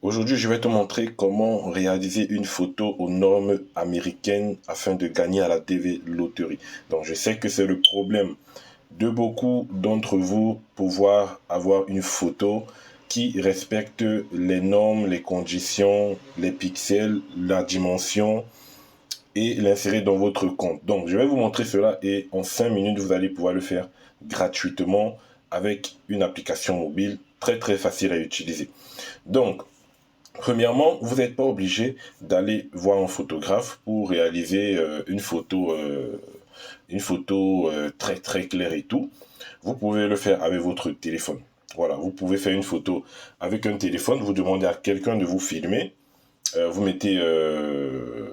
Aujourd'hui, je vais te montrer comment réaliser une photo aux normes américaines afin de gagner à la TV Loterie. Donc, je sais que c'est le problème de beaucoup d'entre vous, pouvoir avoir une photo qui respecte les normes, les conditions, les pixels, la dimension et l'insérer dans votre compte. Donc, je vais vous montrer cela et en 5 minutes, vous allez pouvoir le faire gratuitement avec une application mobile très facile à utiliser. Donc, premièrement, vous n'êtes pas obligé d'aller voir un photographe pour réaliser une photo très claire et tout. Vous pouvez le faire avec votre téléphone. Voilà, vous pouvez faire une photo avec un téléphone. Vous demandez à quelqu'un de vous filmer. Vous mettez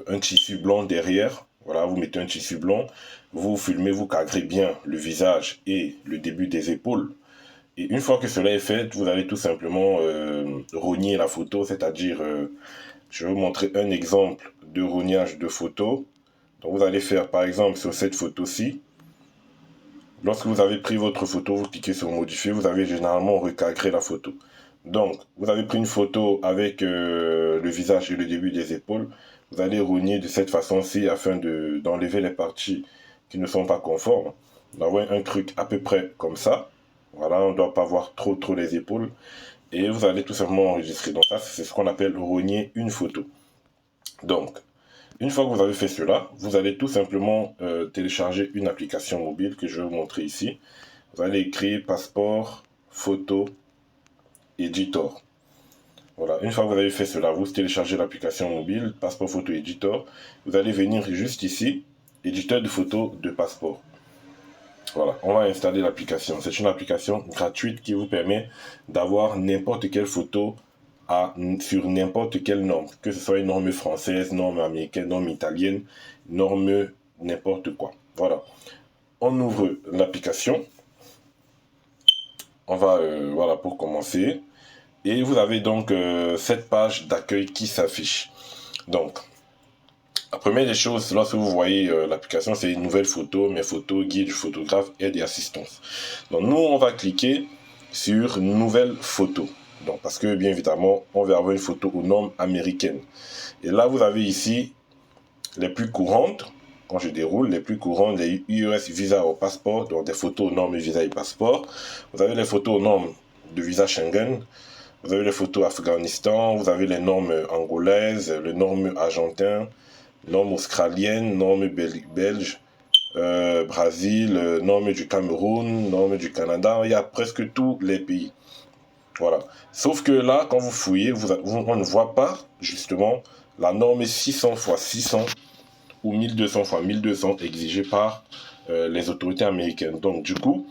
un tissu blanc derrière. Voilà, vous mettez un tissu blanc. Vous filmez, vous cadrez bien le visage et le début des épaules. Et une fois que cela est fait, vous allez tout simplement rogner la photo, c'est-à-dire, je vais vous montrer un exemple de rognage de photo. Donc vous allez faire par exemple sur cette photo-ci, lorsque vous avez pris votre photo, vous cliquez sur modifier, vous avez généralement recadré la photo. Donc vous avez pris une photo avec le visage et le début des épaules, vous allez rogner de cette façon-ci afin d'enlever les parties qui ne sont pas conformes, d'avoir un truc à peu près comme ça. Voilà, on ne doit pas voir trop les épaules. Et vous allez tout simplement enregistrer. Donc ça, c'est ce qu'on appelle rogner une photo. Donc, une fois que vous avez fait cela, vous allez tout simplement télécharger une application mobile que je vais vous montrer ici. Vous allez écrire Passeport Photo Editor. Voilà, une fois que vous avez fait cela, vous téléchargez l'application mobile Passeport Photo Editor. Vous allez venir juste ici, éditeur de photos de passeport. Voilà, on va installer l'application. C'est une application gratuite qui vous permet d'avoir n'importe quelle photo sur n'importe quelle norme, que ce soit une norme française, norme américaine, norme italienne, norme n'importe quoi. Voilà, on ouvre l'application. On va, voilà, pour commencer. Et vous avez donc cette page d'accueil qui s'affiche. Donc, la première des choses, lorsque vous voyez l'application, c'est une nouvelle photo, mes photos, guide du photographe, aide et assistance. Donc nous, on va cliquer sur nouvelle photo. Donc parce que bien évidemment, on va avoir une photo aux normes américaines. Et là, vous avez ici les plus courantes. Quand je déroule, les plus courantes, les US Visa au passeport, donc des photos aux normes Visa et passeport. Vous avez les photos aux normes de Visa Schengen. Vous avez les photos Afghanistan, vous avez les normes angolaises, les normes argentines, normes australiennes, normes belges, Brésil, normes du Cameroun, normes du Canada, il y a presque tous les pays. Voilà. Sauf que là, quand vous fouillez, on ne voit pas justement la norme 600 x 600 ou 1200 x 1200 exigée par les autorités américaines. Donc du coup,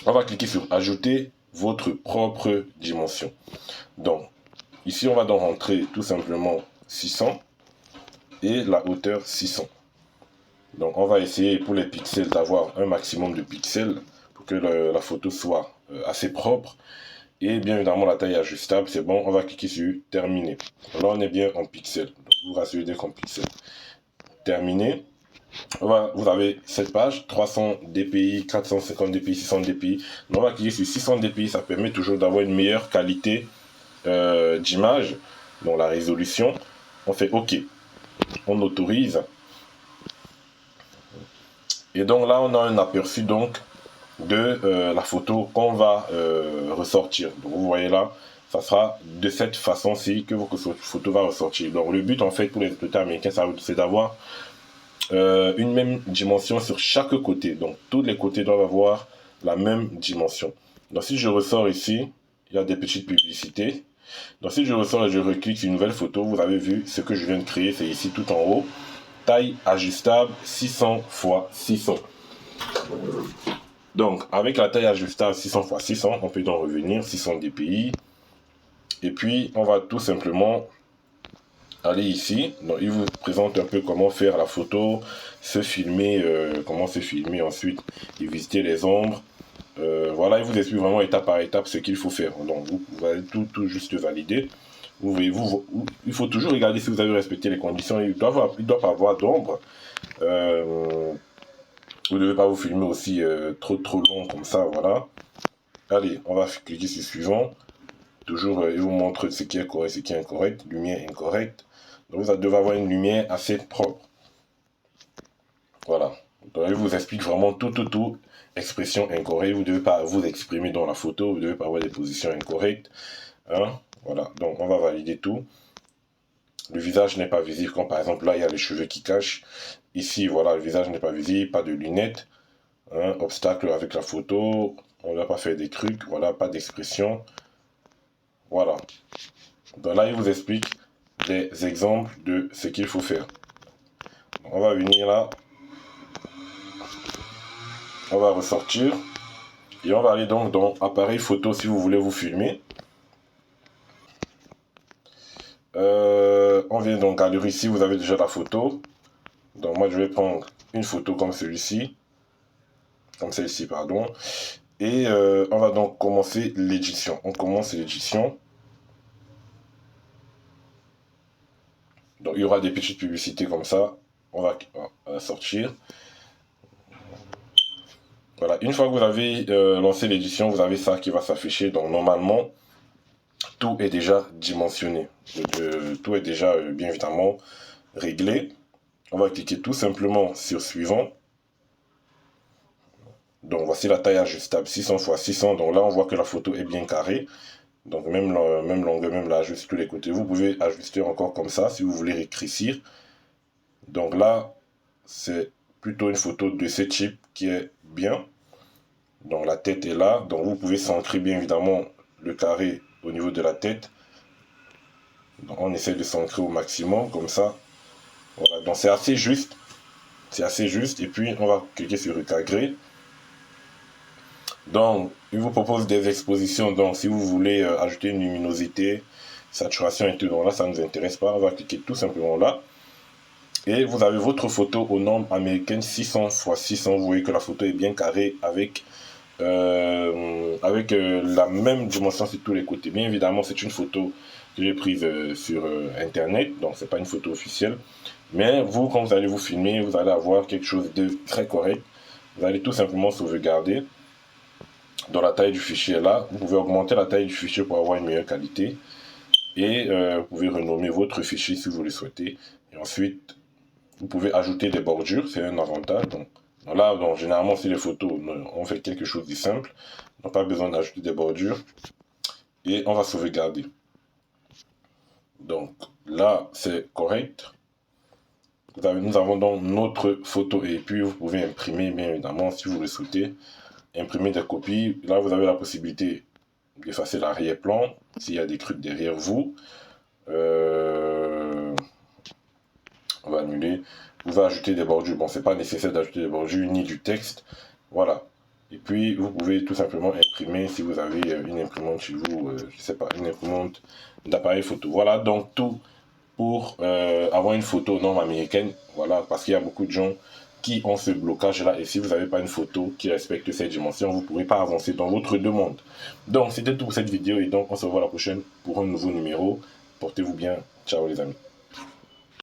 on va cliquer sur ajouter votre propre dimension. Donc ici, on va donc rentrer tout simplement 600 et la hauteur 600. Donc on va essayer pour les pixels d'avoir un maximum de pixels pour que la photo soit assez propre. Et bien évidemment la taille ajustable, c'est bon, on va cliquer sur terminer. Là on est bien en pixels, donc vous rassurez d'être en pixels. Terminé. Vous avez cette page, 300 dpi, 450 dpi, 600 dpi. Donc on va cliquer sur 600 dpi, ça permet toujours d'avoir une meilleure qualité d'image, donc la résolution. On fait OK, on autorise. Et donc là, on a un aperçu donc de la photo qu'on va ressortir. Donc vous voyez là, ça sera de cette façon-ci que votre photo va ressortir. Donc le but en fait pour les autorités américaines, c'est d'avoir une même dimension sur chaque côté. Donc tous les côtés doivent avoir la même dimension. Donc si je ressors ici, il y a des petites publicités. Donc si je ressors et je reclique sur une nouvelle photo, vous avez vu ce que je viens de créer, c'est ici tout en haut. Taille ajustable 600 x 600. Donc, avec la taille ajustable 600 x 600, on peut donc revenir 600 dpi. Et puis, on va tout simplement aller ici. Donc, il vous présente un peu comment faire la photo, comment se filmer ensuite et visiter les ombres. Voilà, il vous explique vraiment étape par étape ce qu'il faut faire. Donc, vous allez tout juste valider. Il faut toujours regarder si vous avez respecté les conditions. Il ne doit pas avoir d'ombre. Vous ne devez pas vous filmer aussi trop long comme ça, voilà. Allez, on va cliquer sur suivant. toujours, il vous montre ce qui est correct, ce qui est incorrect, lumière incorrecte. Donc vous devez avoir une lumière assez propre. Voilà. Donc il vous explique vraiment tout. Expression incorrecte, vous ne devez pas vous exprimer dans la photo, vous ne devez pas avoir des positions incorrectes. Hein? Voilà, donc on va valider tout. Le visage n'est pas visible, comme par exemple là il y a les cheveux qui cachent. Ici, voilà, le visage n'est pas visible, pas de lunettes. Hein? Obstacle avec la photo, on ne va pas faire des trucs, voilà, pas d'expression. Voilà. Donc là, il vous explique des exemples de ce qu'il faut faire. On va venir là. On va ressortir. Et on va aller donc dans appareil photo si vous voulez vous filmer. On vient dans galerie si vous avez déjà la photo. Donc moi je vais prendre une photo comme celui-ci. Comme celle-ci, pardon. Et on va donc commencer l'édition. On commence l'édition. Donc il y aura des petites publicités comme ça. On va sortir. Voilà, une fois que vous avez lancé l'édition, vous avez ça qui va s'afficher. Donc normalement, tout est déjà dimensionné. Tout est déjà bien évidemment réglé. On va cliquer tout simplement sur suivant. Donc voici la taille ajustable 600 x 600. Donc là on voit que la photo est bien carrée. Donc même longueur, même largeur sur tous les côtés. Vous pouvez ajuster encore comme ça si vous voulez rétrécir. Donc là c'est plutôt une photo de ce type qui est bien. Donc la tête est là. Donc vous pouvez centrer bien évidemment le carré au niveau de la tête. Donc on essaie de centrer au maximum comme ça. Voilà, donc c'est assez juste. C'est assez juste. Et puis on va cliquer sur recadrer. Donc il vous propose des expositions. Donc si vous voulez ajouter une luminosité, saturation et tout, donc là ça ne nous intéresse pas. On va cliquer tout simplement là. Et vous avez votre photo aux normes américaines 600 x 600. Vous voyez que la photo est bien carrée avec la même dimension sur tous les côtés. Bien évidemment, c'est une photo que j'ai prise sur internet, donc c'est pas une photo officielle. Mais vous, quand vous allez vous filmer, vous allez avoir quelque chose de très correct. Vous allez tout simplement sauvegarder. Dans la taille du fichier là, vous pouvez augmenter la taille du fichier pour avoir une meilleure qualité. Et vous pouvez renommer votre fichier si vous le souhaitez. Et ensuite, vous pouvez ajouter des bordures, c'est un avantage. Donc là, généralement, si les photos, on fait quelque chose de simple. On n'a pas besoin d'ajouter des bordures. Et on va sauvegarder. Donc là, c'est correct. Nous avons donc notre photo. Et puis, vous pouvez imprimer, bien évidemment, si vous le souhaitez. Imprimer des copies. Là, vous avez la possibilité d'effacer l'arrière-plan. S'il y a des trucs derrière vous. On va annuler. Vous pouvez ajouter des bordures. Bon, c'est pas nécessaire d'ajouter des bordures ni du texte. Voilà. Et puis, vous pouvez tout simplement imprimer si vous avez une imprimante chez vous, je sais pas, une imprimante d'appareil photo. Voilà, donc tout pour avoir une photo aux normes américaines. Voilà, parce qu'il y a beaucoup de gens qui ont ce blocage-là. Et si vous n'avez pas une photo qui respecte cette dimension, vous ne pourrez pas avancer dans votre demande. Donc, c'était tout pour cette vidéo. Et donc, on se revoit la prochaine pour un nouveau numéro. Portez-vous bien. Ciao les amis.